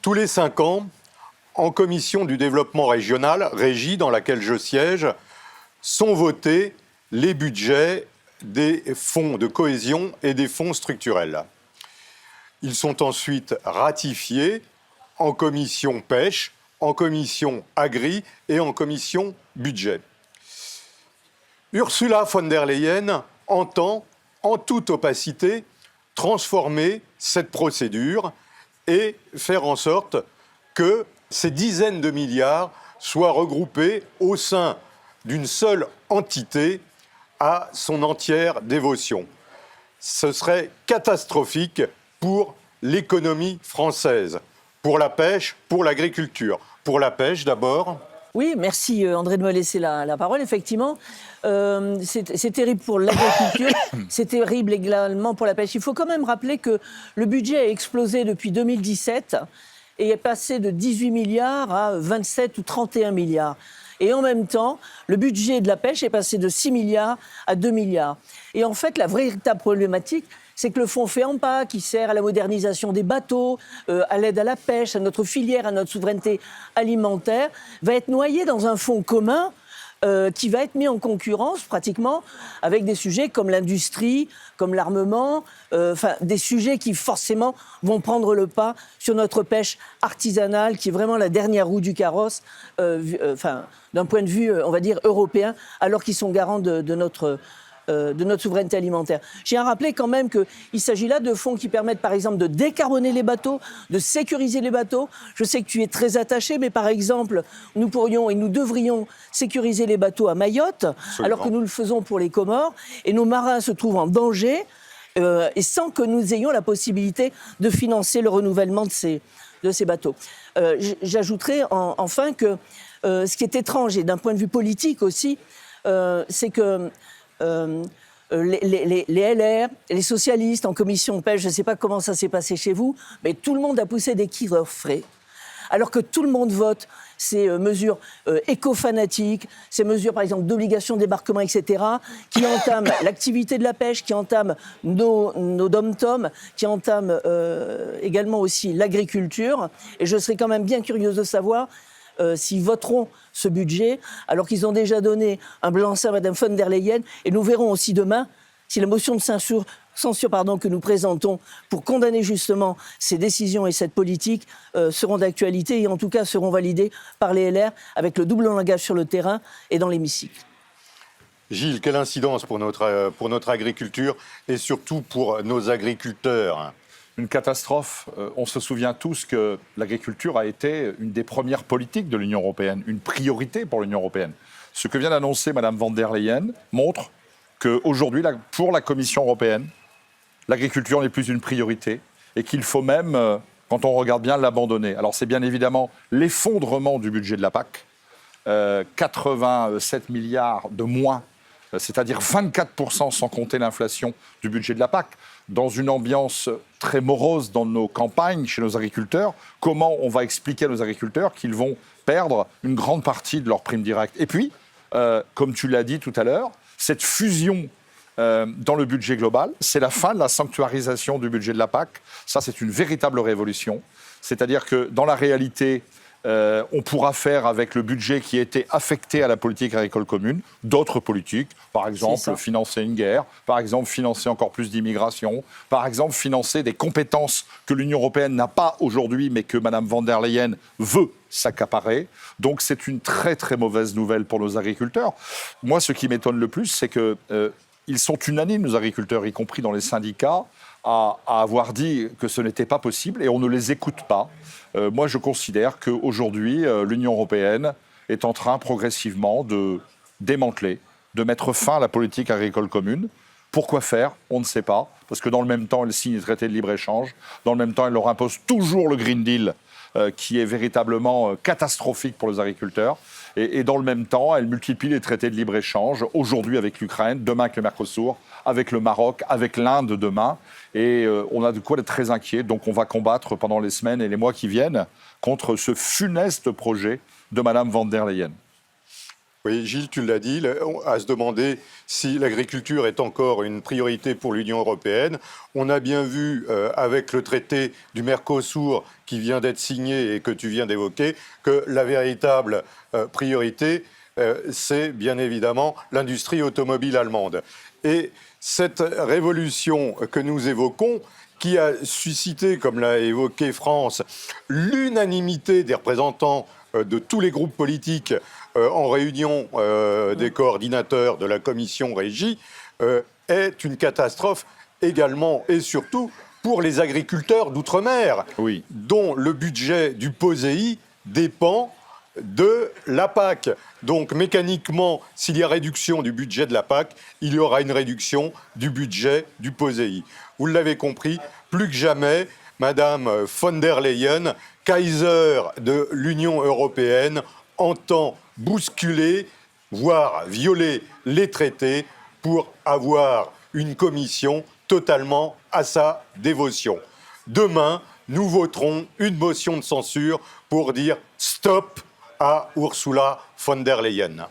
Tous les 5 ans, en commission du développement régional, régie dans laquelle je siège, sont votés les budgets des fonds de cohésion et des fonds structurels. Ils sont ensuite ratifiés en commission pêche, en commission agri et en commission budget. Ursula von der Leyen entend, en toute opacité, transformer cette procédure et faire en sorte que ces dizaines de milliards soient regroupés au sein d'une seule entité à son entière dévotion. Ce serait catastrophique pour l'économie française, pour la pêche, pour l'agriculture. Pour la pêche d'abord. Oui, merci André de me laisser la parole. Effectivement, c'est terrible pour l'agriculture, c'est terrible également pour la pêche. Il faut quand même rappeler que le budget a explosé depuis 2017 et est passé de 18 milliards à 27 ou 31 milliards. Et en même temps, le budget de la pêche est passé de 6 milliards à 2 milliards. Et en fait, la véritable problématique, c'est que le fonds FEAMPA, qui sert à la modernisation des bateaux, à l'aide à la pêche, à notre filière, à notre souveraineté alimentaire, va être noyé dans un fonds commun qui va être mis en concurrence pratiquement avec des sujets comme l'industrie, comme l'armement, des sujets qui forcément vont prendre le pas sur notre pêche artisanale, qui est vraiment la dernière roue du carrosse, d'un point de vue, on va dire, européen, alors qu'ils sont garants de notre souveraineté alimentaire. Je tiens à rappeler quand même qu'il s'agit là de fonds qui permettent par exemple de décarboner les bateaux, de sécuriser les bateaux. Je sais que tu es très attaché, mais par exemple, nous pourrions et nous devrions sécuriser les bateaux à Mayotte, alors que nous le faisons pour les Comores, et nos marins se trouvent en danger, et sans que nous ayons la possibilité de financer le renouvellement de ces bateaux. J'ajouterai enfin que ce qui est étrange, et d'un point de vue politique aussi, c'est que les LR, les socialistes en commission pêche, je ne sais pas comment ça s'est passé chez vous, mais tout le monde a poussé des cris d'orfraie. Alors que tout le monde vote ces mesures éco-fanatiques, ces mesures par exemple d'obligation de débarquement, etc., qui entament l'activité de la pêche, qui entament nos dom-toms, qui entament également aussi l'agriculture. Et je serais quand même bien curieuse de savoir s'ils voteront ce budget, alors qu'ils ont déjà donné un blanc-seing à Mme von der Leyen. Et nous verrons aussi demain si la motion de censure que nous présentons pour condamner justement ces décisions et cette politique seront d'actualité et en tout cas seront validées par les LR avec le double langage sur le terrain et dans l'hémicycle. Gilles, quelle incidence pour notre agriculture et surtout pour nos agriculteurs ? Une catastrophe. On se souvient tous que l'agriculture a été une des premières politiques de l'Union européenne, une priorité pour l'Union européenne. Ce que vient d'annoncer Mme von der Leyen montre qu'aujourd'hui, pour la Commission européenne, l'agriculture n'est plus une priorité et qu'il faut même, quand on regarde bien, l'abandonner. Alors c'est bien évidemment l'effondrement du budget de la PAC, 87 milliards de moins, c'est-à-dire 24% sans compter l'inflation du budget de la PAC. Dans une ambiance très morose dans nos campagnes, chez nos agriculteurs, comment on va expliquer à nos agriculteurs qu'ils vont perdre une grande partie de leur prime directe ? Et puis, comme tu l'as dit tout à l'heure, cette fusion dans le budget global, c'est la fin de la sanctuarisation du budget de la PAC. Ça, c'est une véritable révolution. C'est-à-dire que dans la réalité, on pourra faire avec le budget qui était affecté à la politique agricole commune d'autres politiques, par exemple financer une guerre, par exemple financer encore plus d'immigration, par exemple financer des compétences que l'Union européenne n'a pas aujourd'hui mais que Mme von der Leyen veut s'accaparer. Donc c'est une très très mauvaise nouvelle pour nos agriculteurs. Moi, ce qui m'étonne le plus, c'est qu'ils sont unanimes, nos agriculteurs, y compris dans les syndicats, à avoir dit que ce n'était pas possible et on ne les écoute pas. Moi, je considère qu'aujourd'hui, l'Union européenne est en train progressivement de démanteler, de mettre fin à la politique agricole commune. Pourquoi faire ? On ne sait pas. Parce que dans le même temps, elle signe les traités de libre-échange. Dans le même temps, elle leur impose toujours le Green Deal, qui est véritablement catastrophique pour les agriculteurs. Et dans le même temps, elle multiplie les traités de libre-échange, aujourd'hui avec l'Ukraine, demain avec le Mercosur, avec le Maroc, avec l'Inde demain. Et on a de quoi être très inquiet. Donc on va combattre pendant les semaines et les mois qui viennent contre ce funeste projet de Mme von der Leyen. Oui, Gilles, tu l'as dit, à se demander si l'agriculture est encore une priorité pour l'Union européenne. On a bien vu avec le traité du Mercosur qui vient d'être signé et que tu viens d'évoquer que la véritable priorité, c'est bien évidemment l'industrie automobile allemande. Et cette révolution que nous évoquons, qui a suscité, comme l'a évoqué France, l'unanimité des représentants de tous les groupes politiques en réunion des coordinateurs de la commission Régie, est une catastrophe également et surtout pour les agriculteurs d'outre-mer, Oui. dont le budget du POSEI dépend de la PAC. Donc mécaniquement, s'il y a réduction du budget de la PAC, il y aura une réduction du budget du POSEI. Vous l'avez compris, plus que jamais, Madame von der Leyen, Kaiser de l'Union européenne, entend bousculer, voire violer les traités pour avoir une commission totalement à sa dévotion. Demain, nous voterons une motion de censure pour dire stop à Ursula von der Leyen.